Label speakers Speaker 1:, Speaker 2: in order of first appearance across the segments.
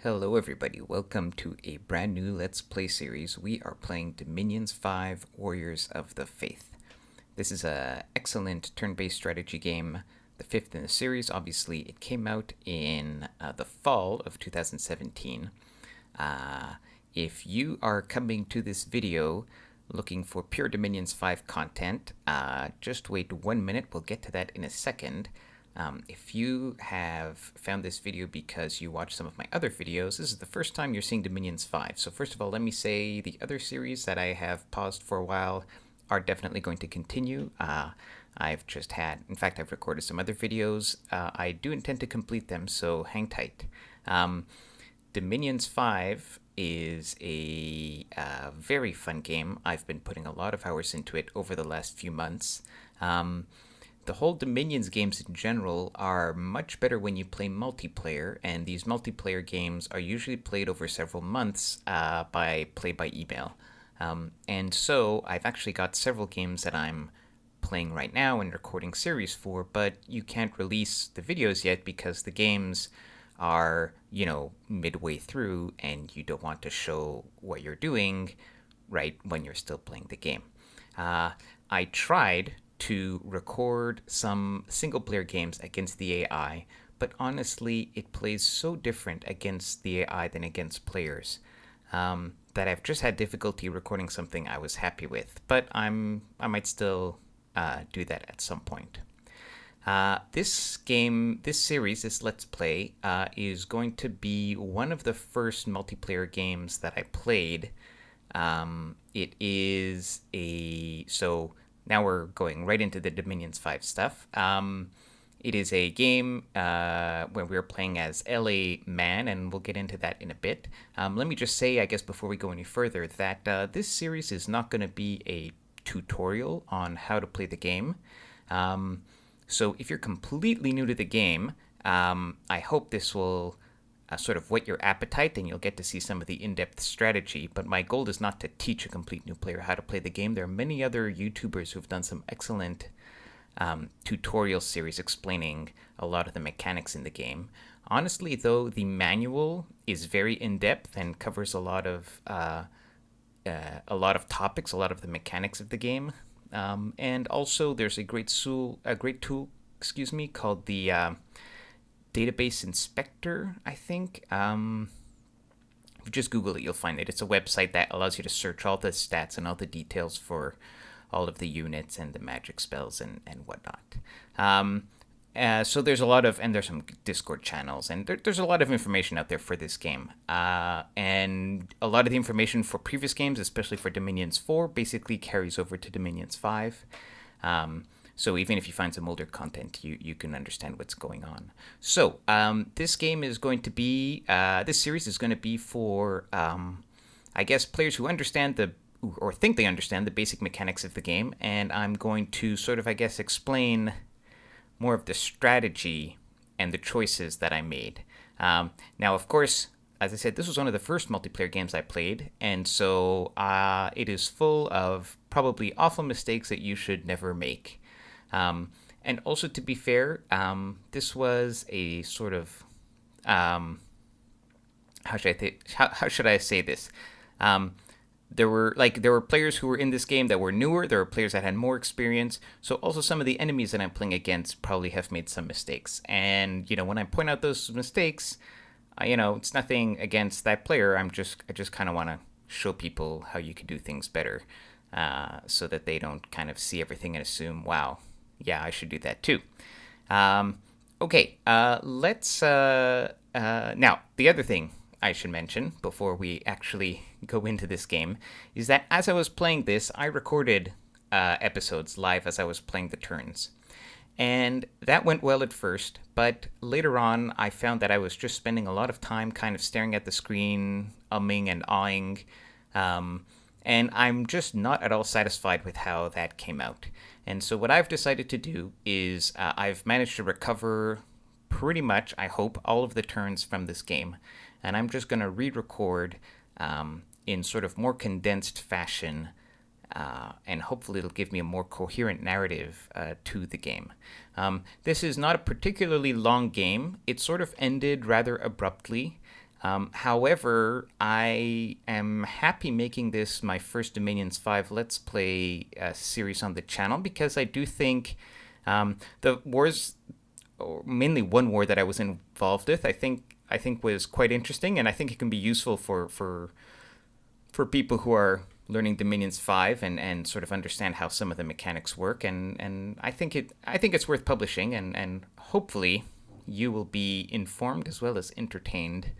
Speaker 1: Hello everybody, welcome to a brand new Let's Play series. We are playing Dominions 5 Warriors of the Faith. This is an excellent turn-based strategy game, the fifth in the series. Obviously, it came out in the fall of 2017. If you are coming to this video looking for pure Dominions 5 content, just wait 1 minute, we'll get to that in a second. If you have found this video because you watched some of my other videos, this is the first time you're seeing Dominions 5. So first of all, let me say the other series that I have paused for a while are definitely going to continue. I've recorded some other videos. I do intend to complete them, so hang tight. Dominions 5 is a very fun game. I've been putting a lot of hours into it over the last few months. The whole Dominions games in general are much better when you play multiplayer, and these multiplayer games are usually played over several months by email. And so I've actually got several games that I'm playing right now and recording series for, but you can't release the videos yet because the games are, midway through and you don't want to show what you're doing right when you're still playing the game. I tried to record some single-player games against the AI, but honestly, it plays so different against the AI than against players that I've just had difficulty recording something I was happy with. But I might still do that at some point. This series, this Let's Play, is going to be one of the first multiplayer games that I played. Now we're going right into the Dominions 5 stuff. It is a game where we're playing as LA Man, and we'll get into that in a bit. Let me just say, I guess before we go any further, that this series is not going to be a tutorial on how to play the game. So if you're completely new to the game, I hope this will sort of whet your appetite, and you'll get to see some of the in-depth strategy. But my goal is not to teach a complete new player how to play the game. There are many other YouTubers who've done some excellent tutorial series explaining a lot of the mechanics in the game. Honestly, though, the manual is very in-depth and covers a lot of topics, a lot of the mechanics of the game. And also, there's a great tool, called the Database Inspector, I think. If you just Google it, you'll find it. It's a website that allows you to search all the stats and all the details for all of the units and the magic spells and whatnot. So there's there's some Discord channels, and there's a lot of information out there for this game. And a lot of the information for previous games, especially for Dominions 4, basically carries over to Dominions 5. So even if you find some older content, you can understand what's going on. So this game is going to be, this series is going to be for, I guess, players who understand or think they understand the basic mechanics of the game. And I'm going to sort of, I guess, explain more of the strategy and the choices that I made. Now, of course, as I said, this was one of the first multiplayer games I played, and so it is full of probably awful mistakes that you should never make. And also, to be fair, this was a sort of how should I say this? There were players who were in this game that were newer. There were players that had more experience. So also some of the enemies that I'm playing against probably have made some mistakes. And when I point out those mistakes, it's nothing against that player. I just kind of want to show people how you can do things better, so that they don't kind of see everything and assume, wow, yeah, I should do that too. Okay, let's now, the other thing I should mention before we actually go into this game is that as I was playing this, I recorded episodes live as I was playing the turns. And that went well at first, but later on I found that I was just spending a lot of time kind of staring at the screen, umming and ahhing, and I'm just not at all satisfied with how that came out. And so what I've decided to do is I've managed to recover pretty much, I hope, all of the turns from this game. And I'm just going to re-record in sort of more condensed fashion, and hopefully it'll give me a more coherent narrative to the game. This is not a particularly long game. It sort of ended rather abruptly. However, I am happy making this my first Dominions 5 Let's Play series on the channel because I do think the wars, or mainly one war that I was involved with, I think was quite interesting, and I think it can be useful for people who are learning Dominions 5 and sort of understand how some of the mechanics work, and I think it's worth publishing, and hopefully you will be informed as well as entertained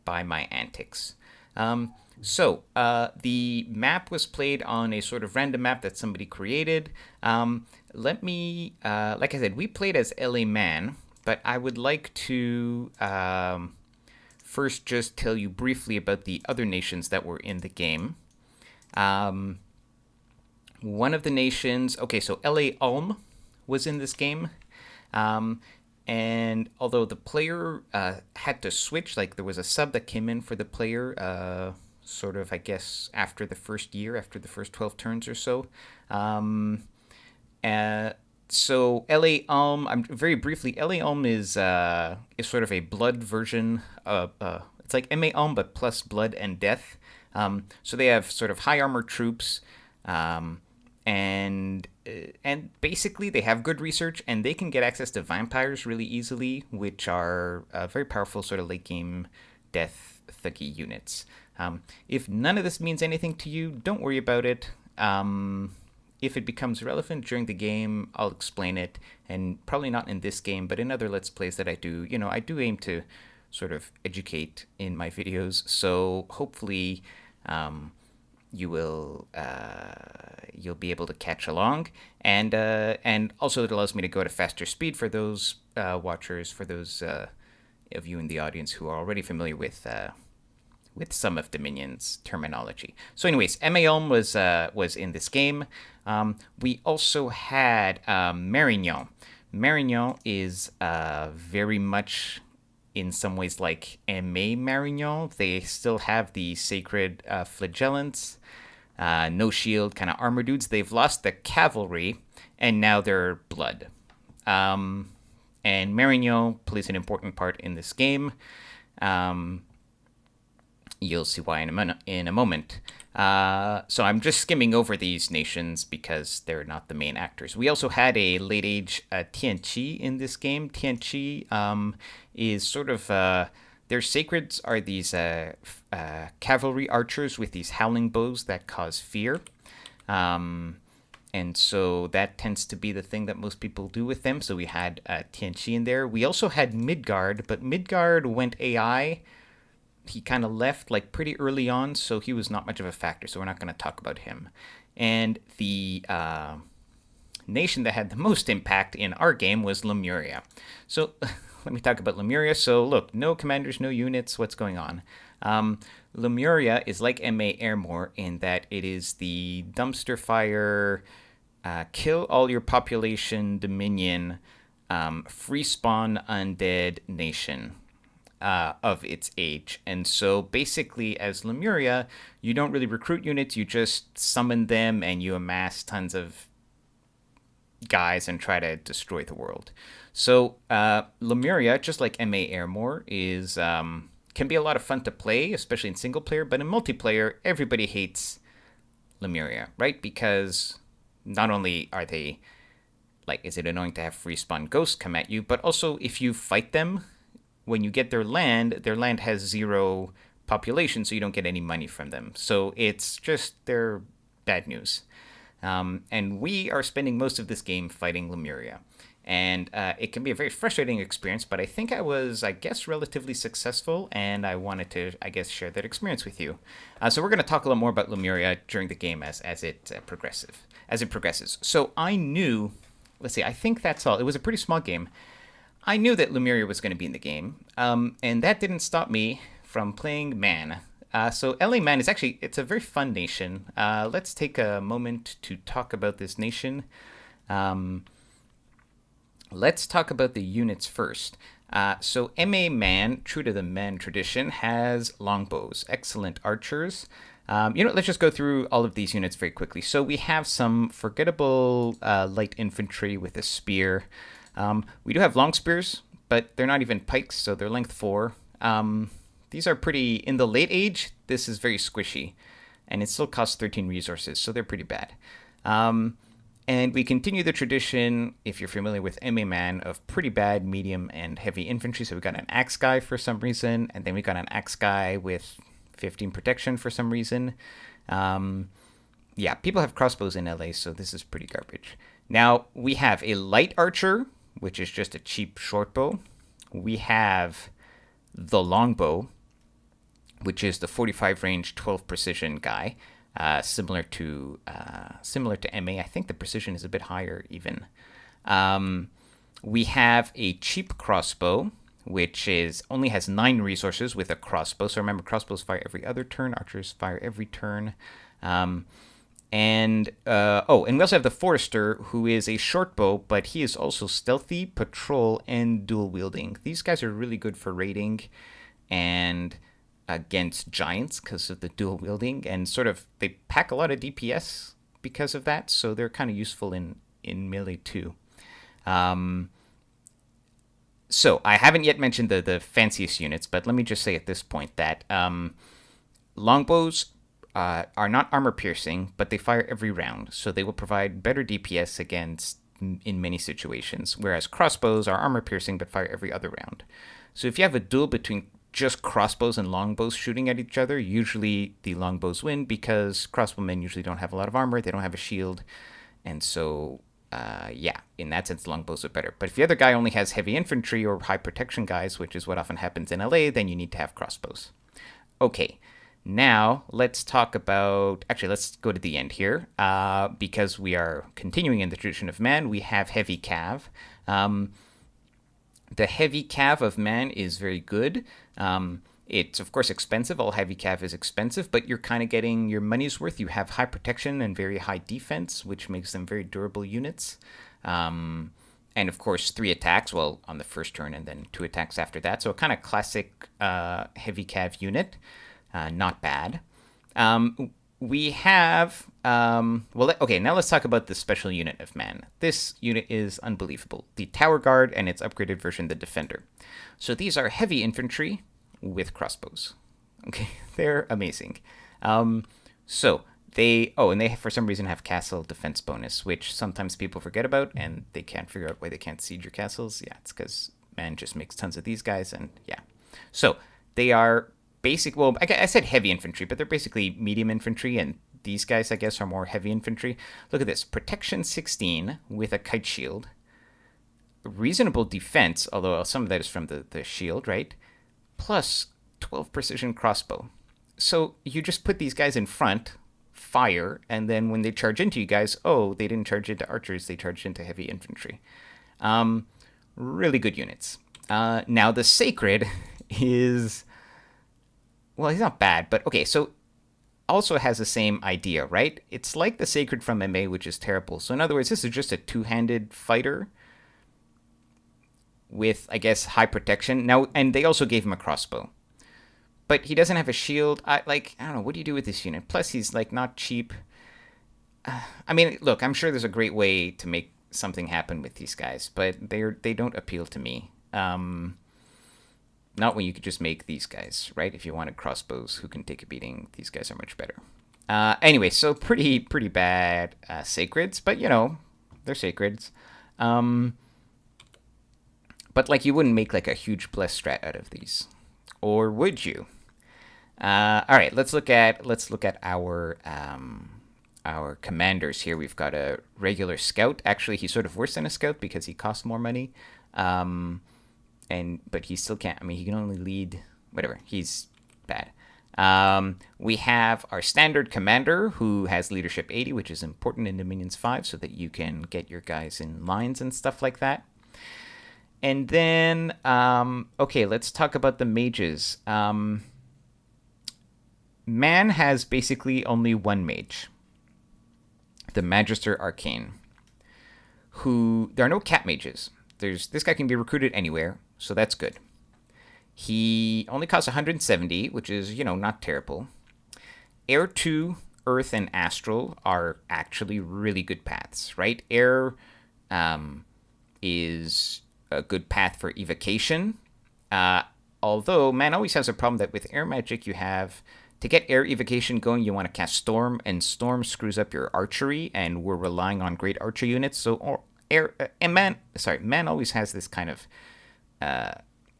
Speaker 1: by my antics. The map was played on a sort of random map that somebody created. Like I said, we played as LA Man, but I would like to first just tell you briefly about the other nations that were in the game. Um, One of the nations, okay, so LA Ulm was in this game. Um, and although the player had to switch, like there was a sub that came in for the player, sort of, I guess, after the first year, after the first 12 turns or so. Um, uh, so LA Ulm, very briefly, LA Ulm is sort of a blood version of it's like MA Ulm but plus blood and death. So they have sort of high armor troops, um, and basically they have good research and they can get access to vampires really easily, which are very powerful sort of late game death thuggy units. If none of this means anything to you, don't worry about it. If it becomes relevant during the game, I'll explain it, and probably not in this game, but in other Let's Plays that I do. I do aim to sort of educate in my videos, so hopefully um, you'll be able to catch along, and also it allows me to go at a faster speed for those watchers, for those of you in the audience who are already familiar with some of Dominion's terminology. So, anyways, Emailm was in this game. We also had Marignan. Marignan is very much in some ways like M.A. Marignan. They still have the sacred flagellants, no shield kind of armor dudes. They've lost the cavalry, and now they're blood. And Marignan plays an important part in this game. You'll see why in a moment. So I'm just skimming over these nations because they're not the main actors. We also had a late age Tianqi in this game. Tianqi is sort of their sacreds are these cavalry archers with these howling bows that cause fear. And so that tends to be the thing that most people do with them. So we had Tianqi in there. We also had Midgard, but Midgard went AI. He kind of left like pretty early on, so he was not much of a factor, so we're not going to talk about him. And the nation that had the most impact in our game was Lemuria. So let me talk about Lemuria. So look, no commanders, no units, what's going on? Lemuria is like MA Airmore in that it is the dumpster fire, kill all your population, dominion, free spawn undead nation. Of its age. And so basically, as Lemuria, you don't really recruit units, you just summon them and you amass tons of guys and try to destroy the world. So Lemuria, just like MA Airmore, is can be a lot of fun to play, especially in single player, but in multiplayer, everybody hates Lemuria, right? Because not only are they, like, is it annoying to have free spawn ghosts come at you, but also if you fight them, when you get their land has zero population, so you don't get any money from them. So it's just, they're bad news. And we are spending most of this game fighting Lemuria. And it can be a very frustrating experience, but I think I was, relatively successful, and I wanted to, share that experience with you. So we're going to talk a little more about Lemuria during the game as it progresses. So I knew, I think that's all. It was a pretty small game. I knew that Lemuria was going to be in the game, and that didn't stop me from playing Man. So LA Man is actually, it's a very fun nation. Let's take a moment to talk about this nation. Let's talk about the units first. So MA Man, true to the Man tradition, has longbows, excellent archers. Let's just go through all of these units very quickly. So we have some forgettable light infantry with a spear. We do have long spears, but they're not even pikes, so they're length 4. These are pretty, in the late age, this is very squishy. And it still costs 13 resources, so they're pretty bad. And we continue the tradition, if you're familiar with MA Man, of pretty bad, medium, and heavy infantry. So we got an axe guy for some reason, and then we got an axe guy with 15 protection for some reason. Yeah, people have crossbows in LA, so this is pretty garbage. Now, we have a light archer, which is just a cheap short bow. We have the longbow, which is the 45 range, 12 precision guy, similar to MA. I think the precision is a bit higher even. We have a cheap crossbow, which only has 9 resources with a crossbow. So remember, crossbows fire every other turn. Archers fire every turn. And we also have the Forester, who is a short bow, but he is also stealthy, patrol, and dual wielding. These guys are really good for raiding and against giants because of the dual wielding, and sort of they pack a lot of DPS because of that, so they're kind of useful in melee too. So I haven't yet mentioned the fanciest units, but let me just say at this point that longbows are not armor piercing, but they fire every round, so they will provide better DPS against in many situations, whereas crossbows are armor piercing but fire every other round. So if you have a duel between just crossbows and longbows shooting at each other, usually the longbows win because crossbowmen usually don't have a lot of armor, they don't have a shield, and so in that sense longbows are better. But if the other guy only has heavy infantry or high protection guys, which is what often happens in LA, then you need to have crossbows. Okay, now let's talk about, actually let's go to the end here, because we are continuing in the tradition of man. We have heavy cav. The heavy cav of man is very good. It's, of course, expensive. All heavy cav is expensive, but you're kind of getting your money's worth. You have high protection and very high defense, which makes them very durable units. And, of course, 3 attacks, well, on the first turn, and then 2 attacks after that. So a kind of classic heavy cav unit. Not bad. We have, now let's talk about the special unit of man. This unit is unbelievable. The Tower Guard and its upgraded version, the Defender. So these are heavy infantry with crossbows. Okay, they're amazing. And they for some reason have castle defense bonus, which sometimes people forget about, and they can't figure out why they can't siege your castles. Yeah, it's because man just makes tons of these guys, and yeah. So they are I said heavy infantry, but they're basically medium infantry, and these guys, I guess, are more heavy infantry. Look at this. Protection 16 with a kite shield. Reasonable defense, although some of that is from the shield, right? Plus 12 precision crossbow. So you just put these guys in front, fire, and then when they charge into you guys, they didn't charge into archers, they charged into heavy infantry. Really good units. Now the Sacred is... Well, he's not bad, but okay, so also has the same idea, right? It's like the Sacred from MA, which is terrible. So in other words, this is just a two-handed fighter with, I guess, high protection. Now, and they also gave him a crossbow. But he doesn't have a shield. I don't know, what do you do with this unit? Plus, he's, not cheap. I mean, look, I'm sure there's a great way to make something happen with these guys, but they don't appeal to me. Not when you could just make these guys, right? If you wanted crossbows who can take a beating, these guys are much better. Anyway, so pretty bad Sacreds, but, they're Sacreds. But, you wouldn't make, a huge bless strat out of these. Or would you? All right, let's look at our commanders here. We've got a regular scout. Actually, he's sort of worse than a scout because he costs more money. But he still can't. I mean, he can only lead. Whatever. He's bad. We have our standard commander who has leadership 80, which is important in Dominions 5, so that you can get your guys in lines and stuff like that. And then, let's talk about the mages. Man has basically only one mage, the Magister Arcane, there are no cat mages. This guy can be recruited anywhere, so that's good. He only costs 170, which is, not terrible. Air 2, Earth, and Astral are actually really good paths, right? Air is a good path for evocation. Although man always has a problem that with air magic you have to get air evocation going, you want to cast Storm, and Storm screws up your archery, and we're relying on great archer units. So man always has this kind of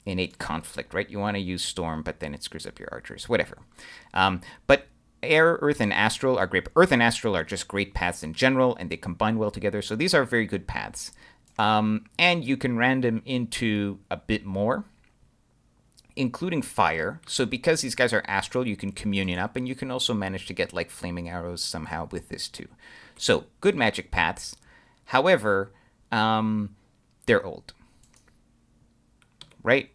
Speaker 1: innate conflict, right? You want to use Storm, but then it screws up your archers, whatever. But Air, Earth, and Astral are great. Earth and Astral are just great paths in general, and they combine well together. So these are very good paths. And you can random into a bit more, including fire. So because these guys are astral, you can communion up, and you can also manage to get like flaming arrows somehow with this too. So good magic paths. However, they're old, right?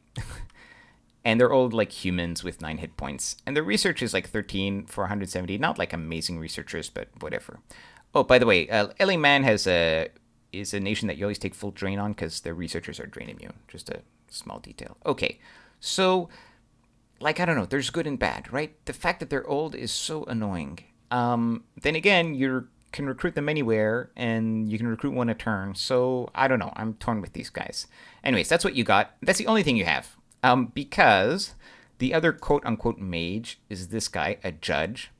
Speaker 1: And they're old like humans with 9 hit points. And the research is like 13 for 170. Not like amazing researchers, but whatever. Oh, by the way, LA Man is a nation that you always take full drain on because their researchers are drain immune. Just a small detail. Okay. So, like, I don't know, there's good and bad, right? The fact that they're old is so annoying. Then again, you can recruit them anywhere, and you can recruit one a turn. So, I don't know. I'm torn with these guys. Anyways, that's what you got. That's the only thing you have. Because the other quote-unquote mage is this guy, a judge,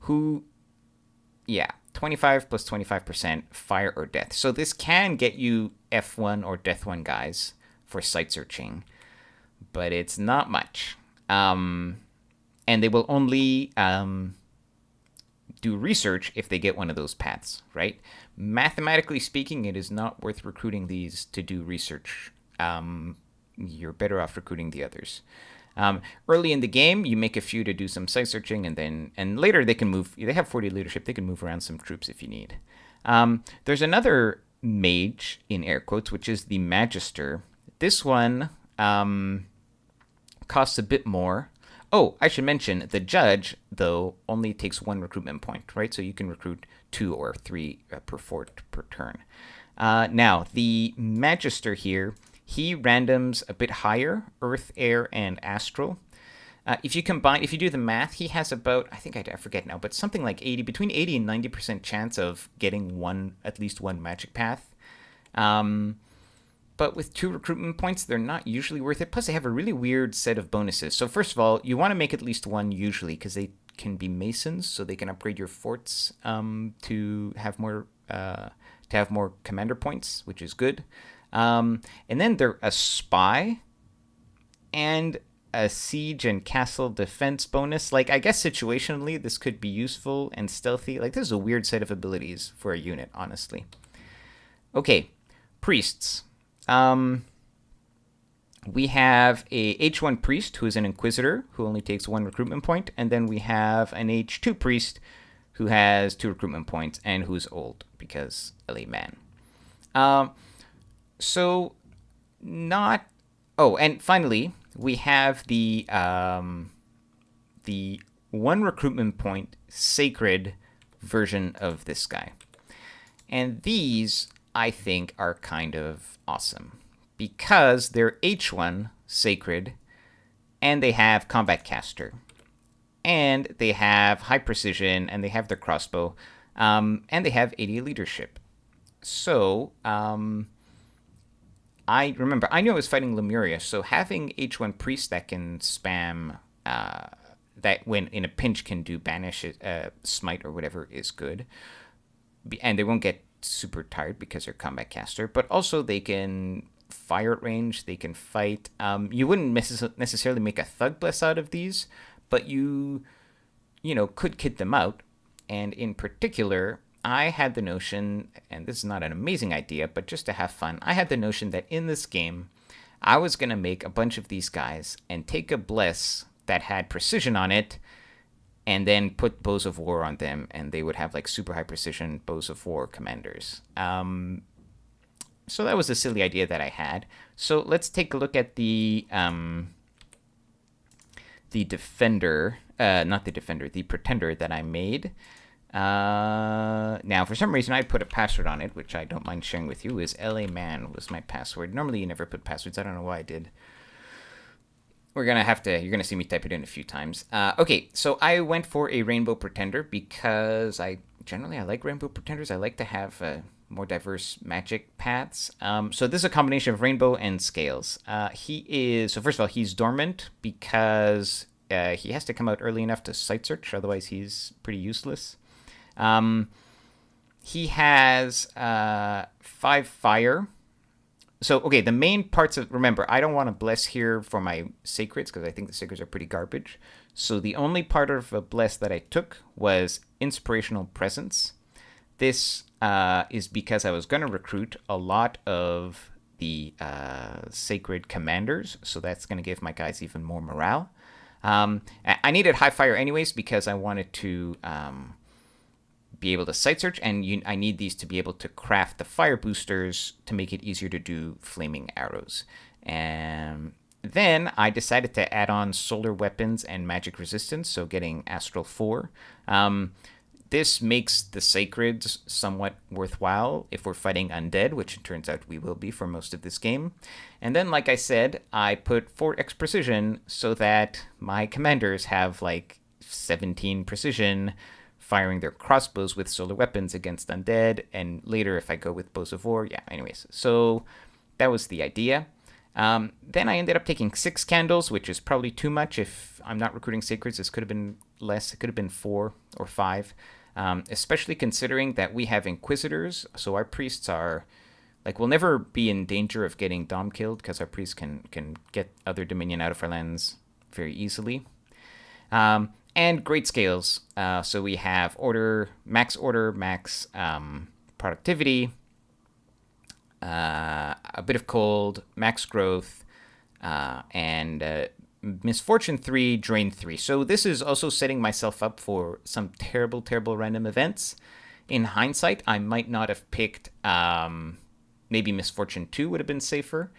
Speaker 1: who, 25 plus 25%, fire or death. So this can get you F1 or Death 1 guys for site searching, but it's not much. And they will only do research if they get one of those paths, right? Mathematically speaking, it is not worth recruiting these to do research. You're better off recruiting the others. Early in the game, you make a few to do some site searching, and later they can move. They have 40 leadership. They can move around some troops if you need. There's another mage in air quotes, which is the Magister. This one costs a bit more. Oh, I should mention the judge though only takes 1 recruitment point, right? So you can recruit 2 or 3 per fort per turn. Now the Magister here. He randoms a bit higher, Earth, Air, and Astral. If you do the math, he has about, I forget now, but something like between 80 and 90% chance of getting at least one magic path. But with 2 recruitment points, they're not usually worth it. Plus, they have a really weird set of bonuses. So first of all, you want to make at least 1 usually, because they can be masons, so they can upgrade your forts to have more commander points, which is good. And then they're a spy and a siege and castle defense bonus. Like, I guess situationally, this could be useful and stealthy. Like, this is a weird set of abilities for a unit, honestly. Okay, priests. We have a H1 priest who is an inquisitor who only takes 1 recruitment point. And then we have an H2 priest who has 2 recruitment points and who's old because LA man. And finally, we have the 1 recruitment point sacred version of this guy. And these, I think, are kind of awesome because they're H1 sacred, and they have combat caster, and they have high precision, and they have their crossbow, and they have 80 leadership. So, I knew I was fighting Lemuria, so having H1 priest that can spam, that when in a pinch can do banish, smite or whatever is good. And they won't get super tired because they're combat caster, but also they can fire at range, they can fight. You wouldn't necessarily make a thug bless out of these, but you could kit them out. And in particular, I had the notion, and this is not an amazing idea, but just to have fun, I had the notion that in this game, I was going to make a bunch of these guys and take a bless that had precision on it, and then put bows of war on them, and they would have like super high precision bows of war commanders. So that was a silly idea that I had. So let's take a look at the defender, the pretender that I made. Now, for some reason, I put a password on it, which I don't mind sharing with you, is LA Man was my password. Normally, you never put passwords. I don't know why I did. You're going to see me type it in a few times. Okay, so I went for a Rainbow Pretender because I like Rainbow Pretenders. I like to have more diverse magic paths. So this is a combination of Rainbow and Scales. So first of all, he's dormant because he has to come out early enough to sight search, otherwise he's pretty useless. He has 5 fire. So, okay, the main parts of... Remember, I don't want to bless here for my sacreds, because I think the sacreds are pretty garbage. So the only part of a bless that I took was Inspirational Presence. This is because I was going to recruit a lot of the sacred commanders, so that's going to give my guys even more morale. I needed high fire anyways, because I wanted to... be able to sight search, and I need these to be able to craft the fire boosters to make it easier to do flaming arrows. And then I decided to add on solar weapons and magic resistance, so getting Astral 4. This makes the sacreds somewhat worthwhile if we're fighting undead, which it turns out we will be for most of this game. And then, like I said, I put 4x precision so that my commanders have like 17 precision, firing their crossbows with solar weapons against undead, and later if I go with bows of war, yeah, anyways. So that was the idea. Then I ended up taking 6 candles, which is probably too much if I'm not recruiting sacreds. This could have been less. It could have been 4 or 5, especially considering that we have inquisitors, so our priests are... Like, we'll never be in danger of getting dom killed, because our priests can get other dominion out of our lands very easily. And great scales. So we have max productivity, a bit of cold, max growth, and misfortune 3, drain 3. So this is also setting myself up for some terrible, terrible random events. In hindsight, I might not have picked, maybe misfortune 2 would have been safer.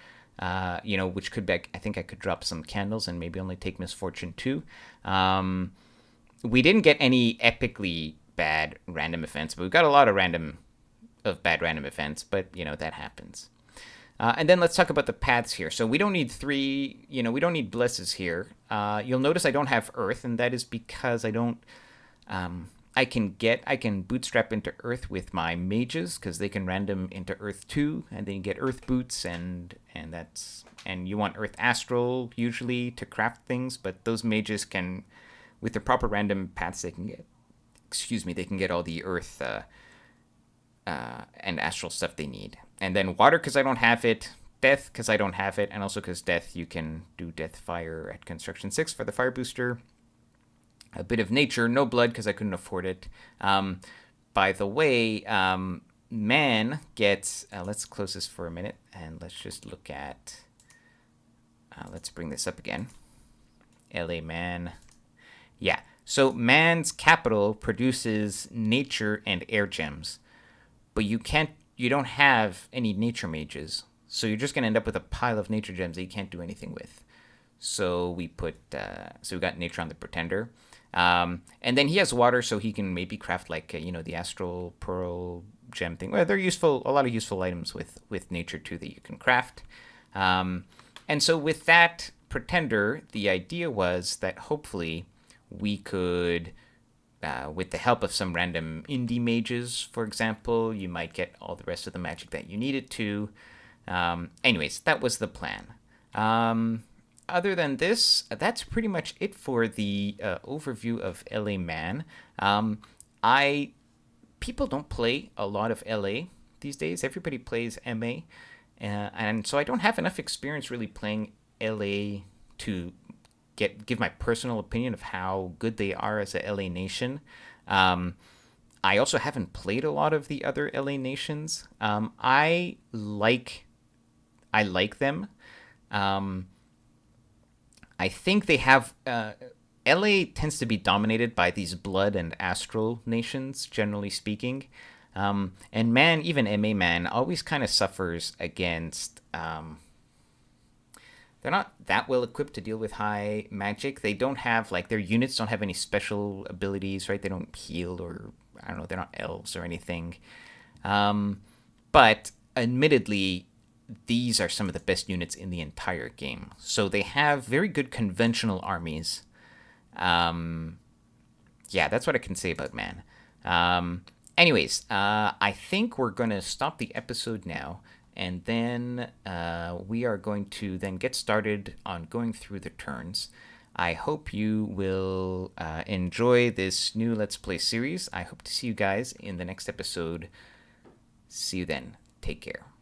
Speaker 1: Which could be, I think I could drop some candles and maybe only take misfortune 2. We didn't get any epically bad random events, but we've got a lot of bad random events, but, that happens. And then let's talk about the paths here. So we don't need 3, we don't need blesses here. You'll notice I don't have earth, and that is because I don't... I can bootstrap into earth with my mages, because they can random into earth 2, and then you get earth boots, and you want earth astral usually to craft things, but those mages can... With the proper random paths, they can get all the earth and astral stuff they need. And then water, because I don't have it. Death, because I don't have it. And also because death, you can do death fire at construction 6 for the fire booster. A bit of nature, no blood, because I couldn't afford it. By the way, man gets... let's close this for a minute, and let's just look at... let's bring this up again. LA man... Yeah, so man's capital produces nature and air gems, but you don't have any nature mages, so you're just going to end up with a pile of nature gems that you can't do anything with. So we got nature on the pretender, and then he has water, so he can maybe craft like the astral pearl gem thing. Well, they're useful, a lot of useful items with nature too that you can craft, and so with that pretender, the idea was that hopefully we could, with the help of some random indie mages, for example, you might get all the rest of the magic that you needed to. Anyways, that was the plan. Other than this, that's pretty much it for the overview of LA Man. People don't play a lot of LA these days. Everybody plays MA. And so I don't have enough experience really playing LA to give my personal opinion of how good they are as a LA nation. I also haven't played a lot of the other LA nations. I like them. I think they have... LA tends to be dominated by these blood and astral nations, generally speaking. And man, even MA man, always kind of suffers against... they're not that well equipped to deal with high magic. They don't have, their units don't have any special abilities, right? They don't heal, or, I don't know, they're not elves or anything. But admittedly, these are some of the best units in the entire game. So they have very good conventional armies. Yeah, that's what I can say about man. Anyways, I think we're going to stop the episode now, and then we are going to then get started on going through the turns. I hope you will enjoy this new Let's Play series. I hope to see you guys in the next episode. See you then. Take care.